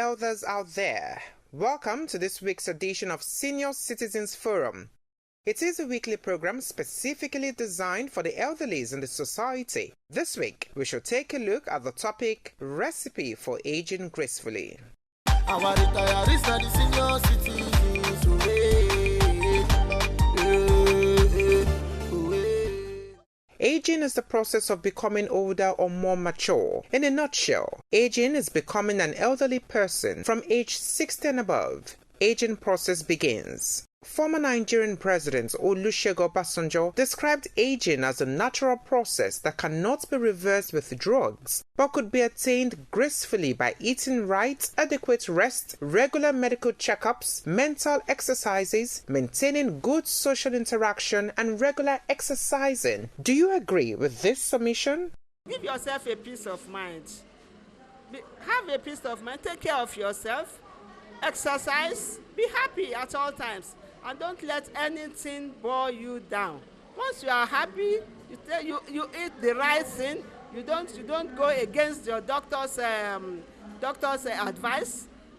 elders out there. Welcome to this week's edition of Senior Citizens Forum. It is a weekly program specifically designed for the elderlies in the society. This week, we shall take a look at the topic, Recipe for Aging Gracefully. Our retirees are the senior citizens. Aging is the process of becoming older or more mature. In a nutshell, aging is becoming an elderly person from age 60 and above. Aging process begins. Former Nigerian President Olusegun Obasanjo described aging as a natural process that cannot be reversed with drugs, but could be attained gracefully by eating right, adequate rest, regular medical checkups, mental exercises, maintaining good social interaction, and regular exercising. Do you agree with this submission? Give yourself a peace of mind. Have a peace of mind. Take care of yourself. Exercise. Be happy at all times. And don't let anything bore you down. Once you are happy, you eat the right thing. You don't go against your doctor's advice,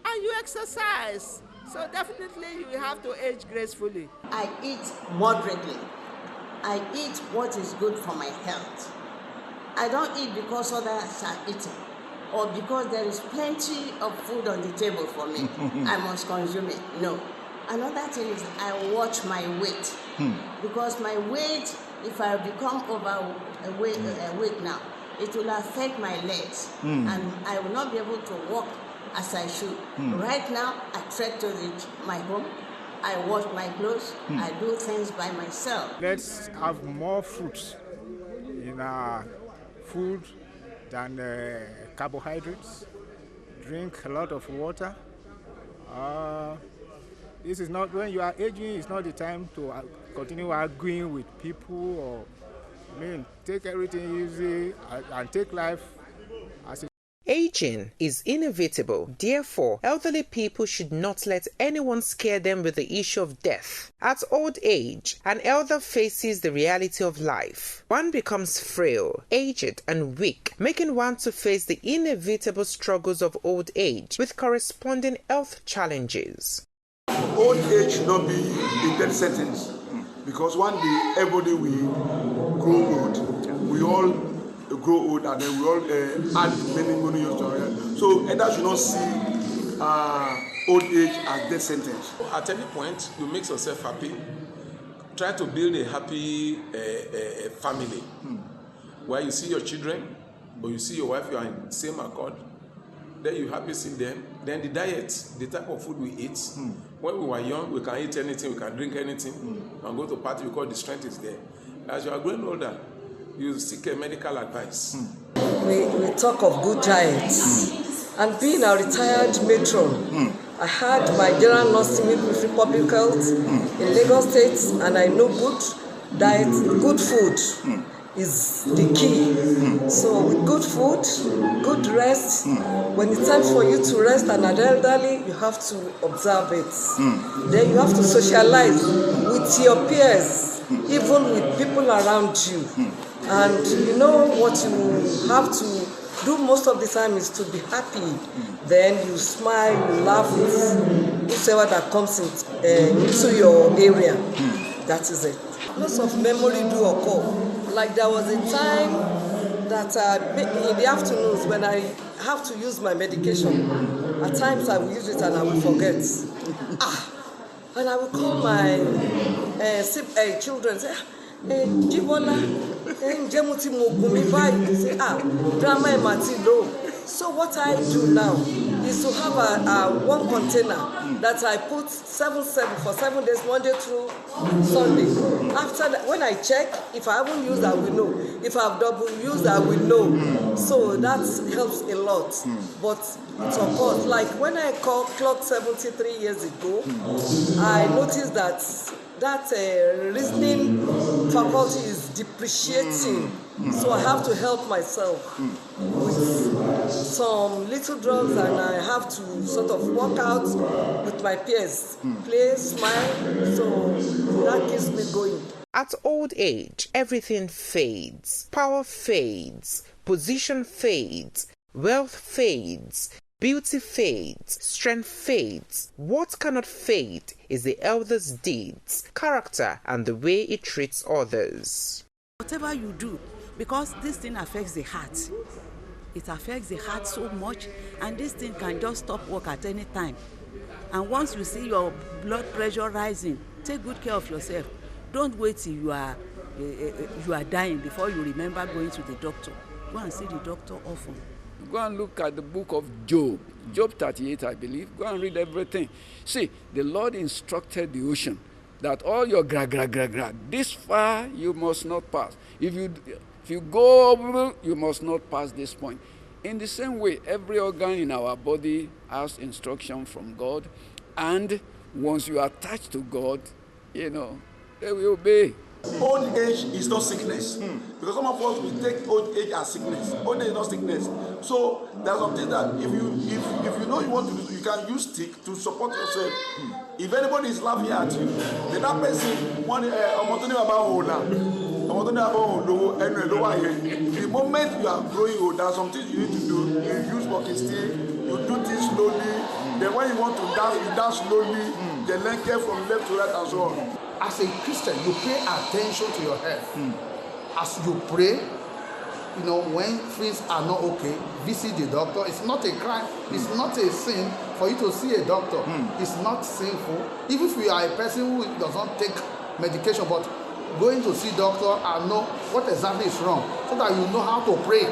and you exercise. So definitely you have to age gracefully. I eat moderately. I eat what is good for my health. I don't eat because others are eating, or because there is plenty of food on the table for me. I must consume it. No. Another thing is I watch my weight, because my weight, if I become overweight now, it will affect my legs, and I will not be able to walk as I should. Right now, I trek to my home, I wash my clothes, I do things by myself. Let's have more fruits in our food than carbohydrates. Drink a lot of water. This is not, when you are aging, it's not the time to continue arguing with people, or, take everything easy and take life as it. Aging is inevitable. Therefore, elderly people should not let anyone scare them with the issue of death. At old age, an elder faces the reality of life. One becomes frail, aged, and weak, making one to face the inevitable struggles of old age with corresponding health challenges. Old age should not be a death sentence, because one day everybody will grow old. We all grow old, and then we all add many years to our life. So elders should not see old age as death sentence. At any point, you make yourself happy. Try to build a happy family, where you see your children, but you see your wife, you are in the same accord. Then you happy see them. Then the diet, the type of food we eat. When we were young, we can eat anything, we can drink anything, and go to party because the strength is there. As you are growing older, you seek a medical advice. We talk of good diets. And being a retired matron, I had my general nursing with public health in Lagos State, and I know good diet, good food is the key. So with good food, good rest, when it's time for you to rest and are elderly, you have to observe it. Then you have to socialize with your peers, even with people around you. And you know what you have to do most of the time is to be happy. Then you smile, you laugh with whoever that comes into your area. That is it. Lots of memory do occur. Like there was a time that in the afternoons when I have to use my medication, at times I will use it and I will forget. And I will call my children and say, Jibola, say, grandma Mati low. So what I do now is to have a one container that I put 7 for 7 days, Monday through Sunday. After that, when I check, if I haven't used, I will know. If I've double used, I will know. So that helps a lot. But it's of course, like when I clocked 73 years ago, I noticed that reasoning faculty is depreciating. So I have to help myself with some little drugs, and I have to sort of work out with my peers, play, smile, so that keeps me going. At old age, everything fades. Power fades, position fades, wealth fades. Beauty fades, strength fades. What cannot fade is the elder's deeds, character, and the way he treats others. Whatever you do, because this thing affects the heart. It affects the heart so much, and this thing can just stop work at any time. And once you see your blood pressure rising, take good care of yourself. Don't wait till you are dying before you remember going to the doctor. Go and see the doctor often. Go and look at the book of Job, Job 38, I believe. Go and read everything. See, the Lord instructed the ocean that all your this far you must not pass. If you go over, you must not pass this point. In the same way, every organ in our body has instruction from God, and once you are attached to God, they will obey. Old age is not sickness, because some of us we take old age as sickness. Old age is not sickness. So there's something that if you know you want to do, you can use stick to support yourself. If anybody is laughing at you, then that person the moment you are growing old, there are some things you need to do. You use walking stick, you do things slowly. Then when you want to dance, you dance slowly. Then learn care from left to right and so on. As a Christian, you pay attention to your health. As you pray, when things are not okay, visit the doctor. It's not a crime. It's not a sin for you to see a doctor. It's not sinful. Even if you are a person who does not take medication, but going to see doctor and know what exactly is wrong, so that you know how to pray.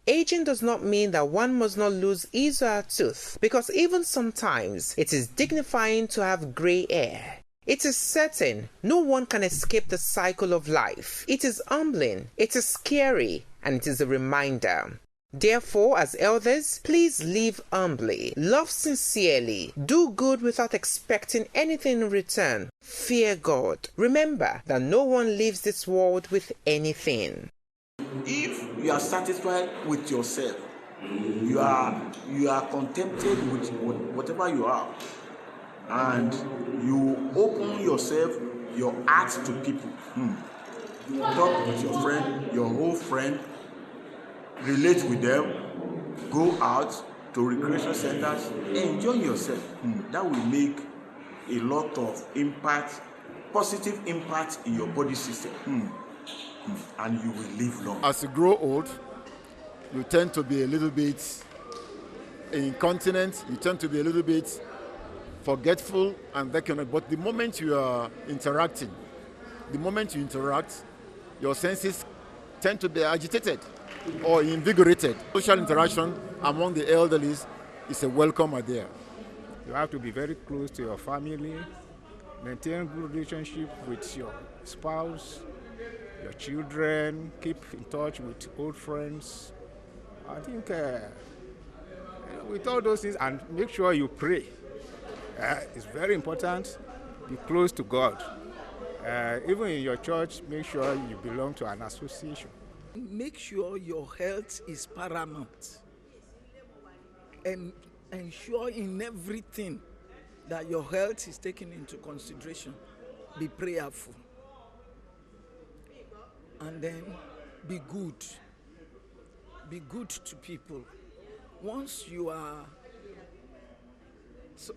Aging does not mean that one must not lose his or her tooth, because even sometimes it is dignifying to have grey hair. It is certain no one can escape the cycle of life. It is humbling, it is scary, and it is a reminder. Therefore, as elders, please live humbly, love sincerely, do good without expecting anything in return, fear God. Remember that no one leaves this world with anything. If you are satisfied with yourself, you are contented with whatever you are, and you open yourself, your heart to people. Talk with your friend, your old friend, relate with them, go out to recreation centers, enjoy yourself. That will make a lot of impact, positive impact in your body system. And you will live long. As you grow old, you tend to be a little bit incontinent, you tend to be a little bit forgetful and that kind of, but the moment you are interacting, your senses tend to be agitated or invigorated. Social interaction among the elderly is a welcome idea. You have to be very close to your family, maintain good relationship with your spouse, your children, keep in touch with old friends. I think with all those things, and make sure you pray. It's very important. Be close to God. Even in your church, make sure you belong to an association. Make sure your health is paramount. And ensure in everything that your health is taken into consideration. Be prayerful. And then be good. Be good to people. Once you are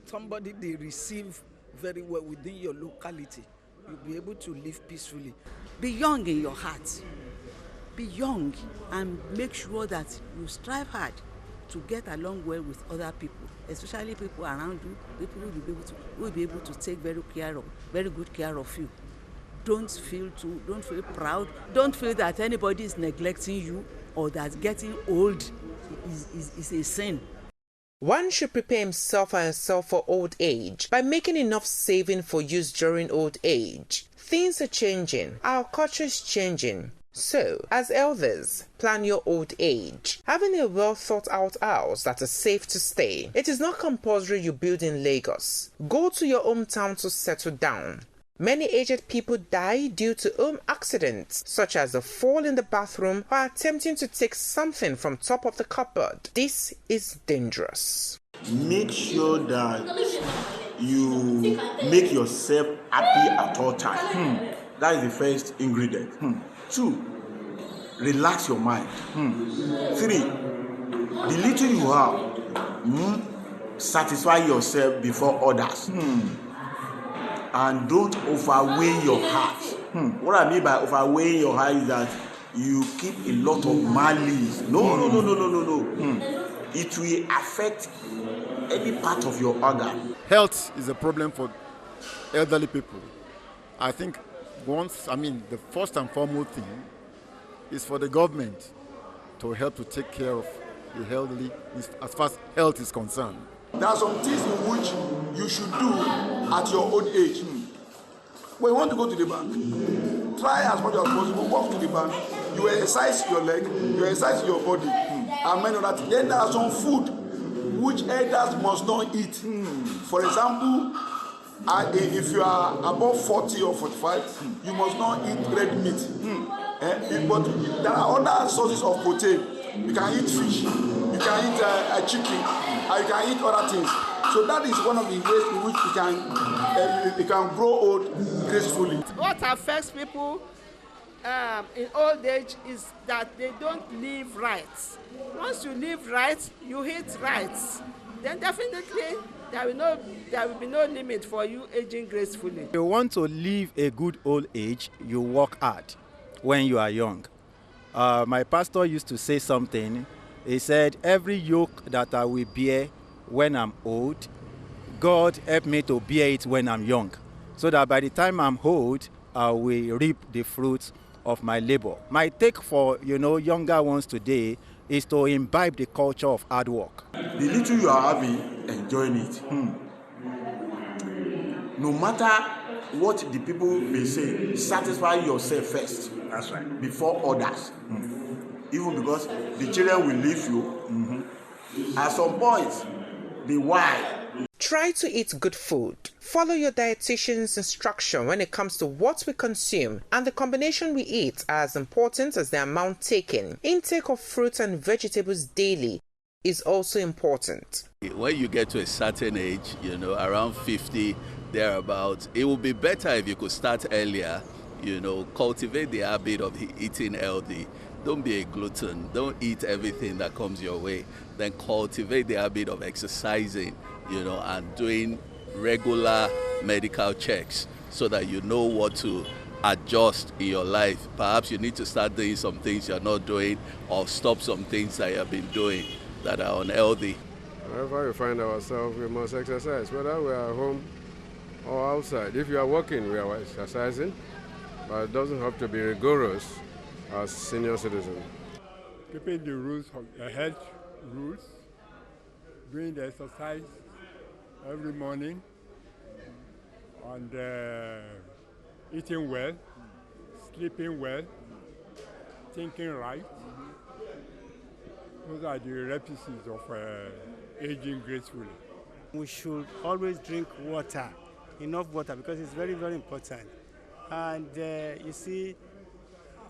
somebody they receive very well within your locality, you'll be able to live peacefully. Be young in your heart. Be young and make sure that you strive hard to get along well with other people, especially people around you, people who will be able to take very good care of you. Don't feel proud. Don't feel that anybody is neglecting you or that getting old is a sin. One should prepare himself and herself for old age by making enough saving for use during old age. Things are changing. Our culture is changing. So, as elders, plan your old age. Having a well thought out house that is safe to stay. It is not compulsory you build in Lagos. Go to your hometown to settle down. Many aged people die due to home accidents, such as a fall in the bathroom or attempting to take something from top of the cupboard. This is dangerous. Make sure that you make yourself happy at all times. That is the first ingredient. 2, relax your mind. 3, the little you have, satisfy yourself before others. And don't overweigh your heart. What I mean by overweighing your heart is that you keep a lot of malice. No. It will affect any part of your organ. Health is a problem for elderly people. I think the first and foremost thing is for the government to help to take care of the elderly as far as health is concerned. There are some things in which you should do at your old age. When you want to go to the bank, try as much as possible, walk to the bank, you exercise your leg, you exercise your body, and many other things. Then there are some food which elders must not eat. For example, if you are above 40 or 45, you must not eat red meat. But there are other sources of protein. You can eat fish, you can eat chicken, and you can eat other things. So that is one of the ways in which you can grow old gracefully. What affects people in old age is that they don't live right. Once you live right, you eat right, then definitely there will be no limit for you aging gracefully. If you want to live a good old age, you work hard when you are young. My pastor used to say something. He said, every yoke that I will bear when I'm old, God help me to bear it when I'm young, so that by the time I'm old, I will reap the fruits of my labor. My take for younger ones today is to imbibe the culture of hard work. The little you are having, enjoying it. No matter what the people may say, satisfy yourself first. That's right. Before others. Even because the children will leave you. At some point, be wise. Try to eat good food. Follow your dietitian's instruction when it comes to what we consume, and the combination we eat are as important as the amount taken. Intake of fruits and vegetables daily is also important. When you get to a certain age, around 50, thereabouts, it would be better if you could start earlier, cultivate the habit of eating healthy. Don't be a glutton. Don't eat everything that comes your way. Then cultivate the habit of exercising, and doing regular medical checks so that you know what to adjust in your life. Perhaps you need to start doing some things you're not doing, or stop some things that you have been doing that are unhealthy. Wherever we find ourselves, we must exercise, whether we are home or outside. If you are working, we are exercising, but it doesn't have to be rigorous as senior citizens. Keeping the rules of the health rules, doing the exercise every morning, and eating well, sleeping well, thinking right. Those are the recipes of aging gracefully. We should always drink water, enough water, because it's very, very important. And you see,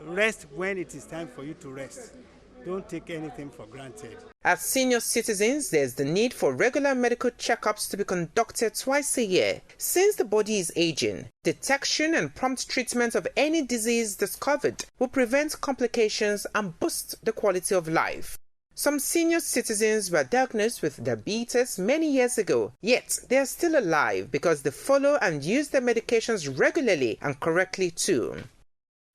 rest when it is time for you to rest. Don't take anything for granted. As senior citizens, there's the need for regular medical checkups to be conducted twice a year. Since the body is aging, detection and prompt treatment of any disease discovered will prevent complications and boost the quality of life. Some senior citizens were diagnosed with diabetes many years ago, yet they are still alive because they follow and use their medications regularly and correctly too.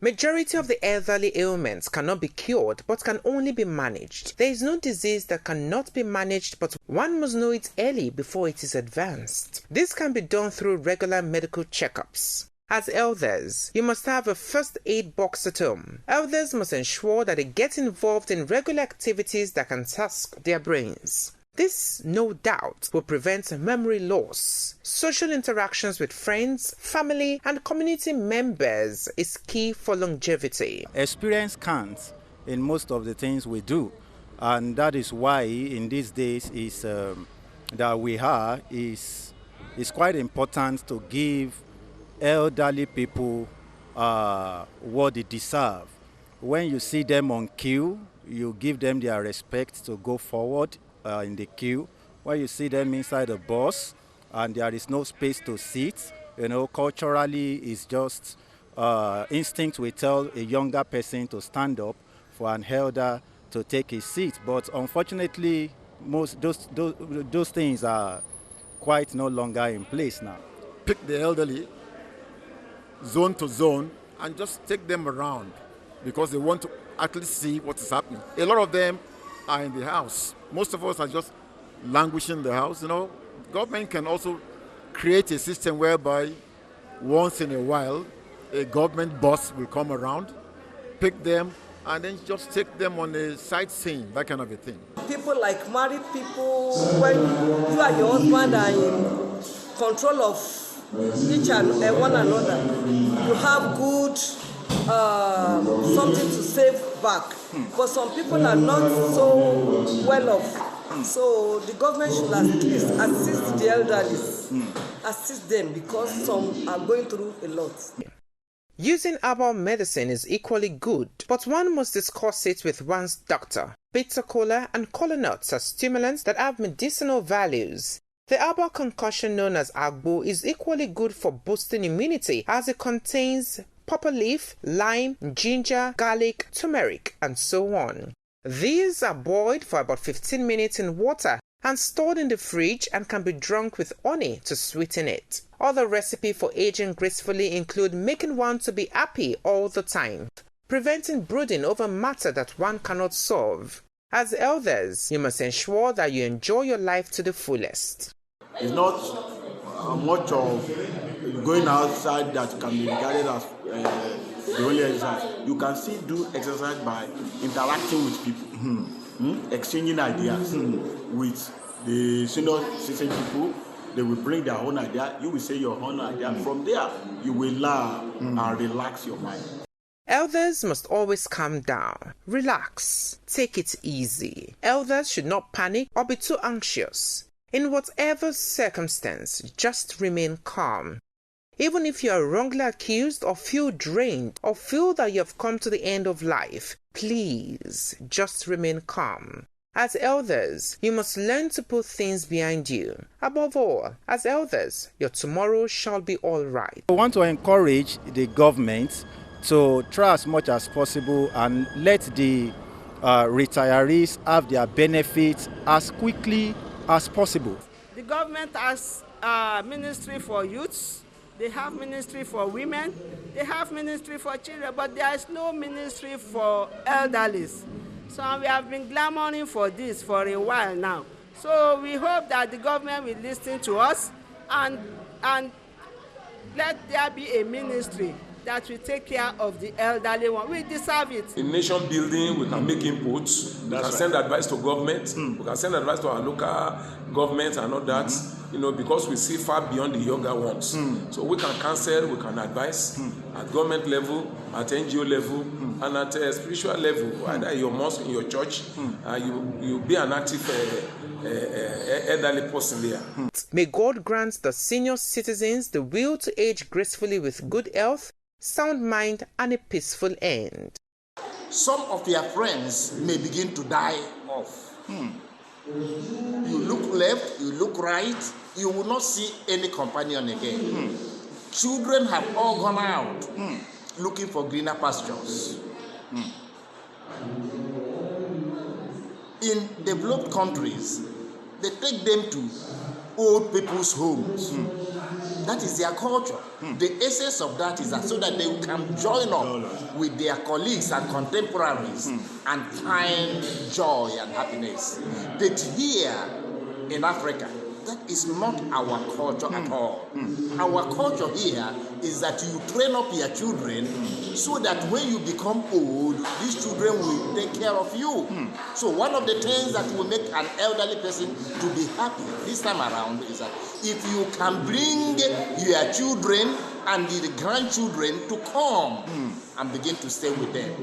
Majority of the elderly ailments cannot be cured but can only be managed. There is no disease that cannot be managed, but one must know it early before it is advanced. This can be done through regular medical checkups. As elders, you must have a first aid box at home. Elders must ensure that they get involved in regular activities that can task their brains. This, no doubt, will prevent memory loss. Social interactions with friends, family, and community members is key for longevity. Experience counts in most of the things we do, and that is why in these days is quite important to give elderly people what they deserve. When you see them on queue, you give them their respect to go forward in the queue. When you see them inside a bus and there is no space to sit, culturally it's just instinct will tell a younger person to stand up for an elder to take his seat. But unfortunately, those things are quite no longer in place now. Pick the elderly, zone to zone, and just take them around because they want to actually see what is happening. A lot of them are in the house. Most of us are just languishing in the house. Government can also create a system whereby once in a while a government bus will come around, pick them, and then just take them on a sightseeing, that kind of a thing. People like married people, when you and your husband are in control of each and one another, you have good something to save back. But some people are not so well off. So the government should at least assist the elderly, assist them, because some are going through a lot. Using herbal medicine is equally good, but one must discuss it with one's doctor. Bitter kola and kola nuts are stimulants that have medicinal values. The herbal concoction known as agbo is equally good for boosting immunity as it contains pawpaw leaf, lime, ginger, garlic, turmeric, and so on. These are boiled for about 15 minutes in water and stored in the fridge and can be drunk with honey to sweeten it. Other recipes for aging gracefully include making one to be happy all the time, preventing brooding over matter that one cannot solve. As elders, you must ensure that you enjoy your life to the fullest. It's not much of going outside that can be regarded as the only exercise. You can still do exercise by interacting with people, exchanging ideas with the senior citizen people. They will bring their own idea. You will say your own idea. From there, you will learn and relax your mind. Elders must always calm down, relax, take it easy. Elders should not panic or be too anxious. In whatever circumstance, just remain calm. Even if you are wrongly accused or feel drained or feel that you have come to the end of life, please just remain calm. As elders, you must learn to put things behind you. Above all, as elders, your tomorrow shall be all right. I want to encourage the government to try as much as possible and let the retirees have their benefits as quickly as possible. The government has ministry for youths, they have ministry for women, they have ministry for children, but there is no ministry for elderlies. So we have been clamoring for this for a while now. So we hope that the government will listen to us and let there be a ministry that will take care of the elderly one. We deserve it. In nation building, we can make inputs. We can send advice to government. We can send advice to our local government and all that. Because we see far beyond the younger ones. So we can counsel, we can advise at government level, at NGO level, and at a spiritual level. Either in your mosque, in your church, you be an active elderly person there. May God grant the senior citizens the will to age gracefully with good health, sound mind, and a peaceful end. Some of their friends may begin to die off. You look left, you look right, you will not see any companion again. Children have all gone out looking for greener pastures. In developed countries, they take them to old people's homes. That is their culture. The essence of that is that so that they can join up with their colleagues and contemporaries and find joy and happiness. But here in Africa, that is not our culture at all. Our culture here is that you train up your children so that when you become old, these children will take care of you. So one of the things that will make an elderly person to be happy this time around is that if you can bring your children and the grandchildren to come and begin to stay with them.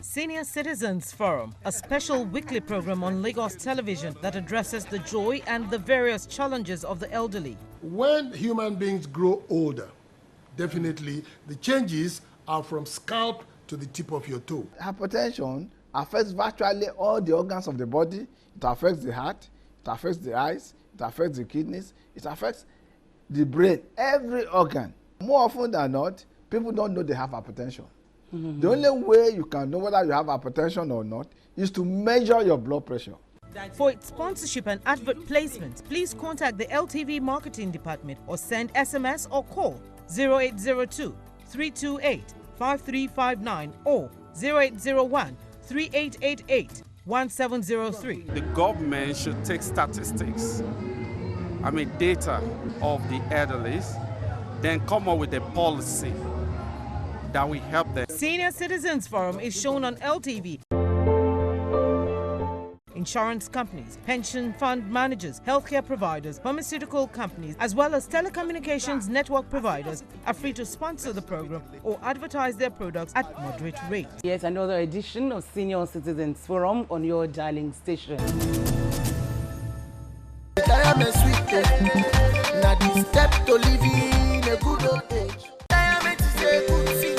Senior Citizens Forum, a special weekly program on Lagos television that addresses the joy and the various challenges of the elderly. When human beings grow older, definitely the changes are from scalp to the tip of your toe. Hypertension affects virtually all the organs of the body. It affects the heart, it affects the eyes, it affects the kidneys, it affects the brain, every organ. More often than not, people don't know they have hypertension. The only way you can know whether you have hypertension or not is to measure your blood pressure. For its sponsorship and advert placements, please contact the LTV Marketing Department or send SMS or call 0802 328 5359 or 0801 3888 1703. The government should take statistics, data of the elderly, then come up with a policy that will help them. Senior Citizens Forum is shown on LTV. Insurance companies, pension fund managers, healthcare providers, pharmaceutical companies, as well as telecommunications network providers are free to sponsor the program or advertise their products at moderate rates. Yet another edition of Senior Citizens Forum on your dialing station. Retirement sweet, now the step to living a good old age. Retirement is a good thing.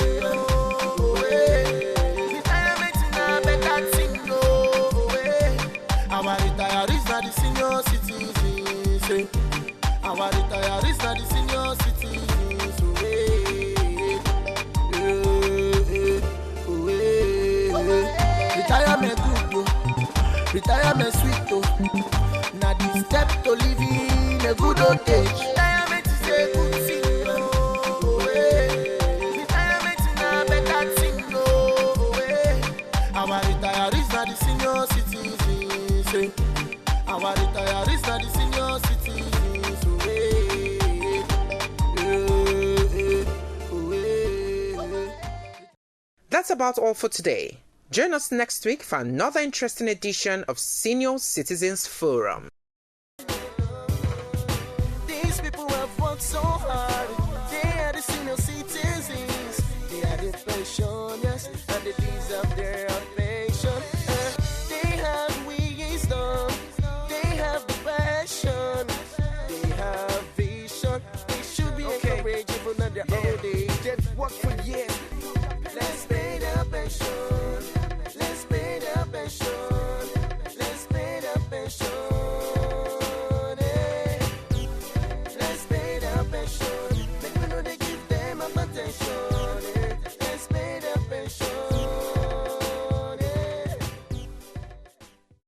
Our retirees are the senior citizens. Our retirees are the senior citizens. Retirement good, retirement sweet. Now the step to living a good old age. Retirement is a good thing. Retirement is a better thing. Our retirees are the senior citizens. Our retirees are the senior citizens. That's about all for today. Join us next week for another interesting edition of Senior Citizens Forum. These people have worked so hard. They are the senior citizens. They are the pensioners and they deserve their pension. They have wisdom. They have the passion. They have vision. They should be encouraged even at their old age.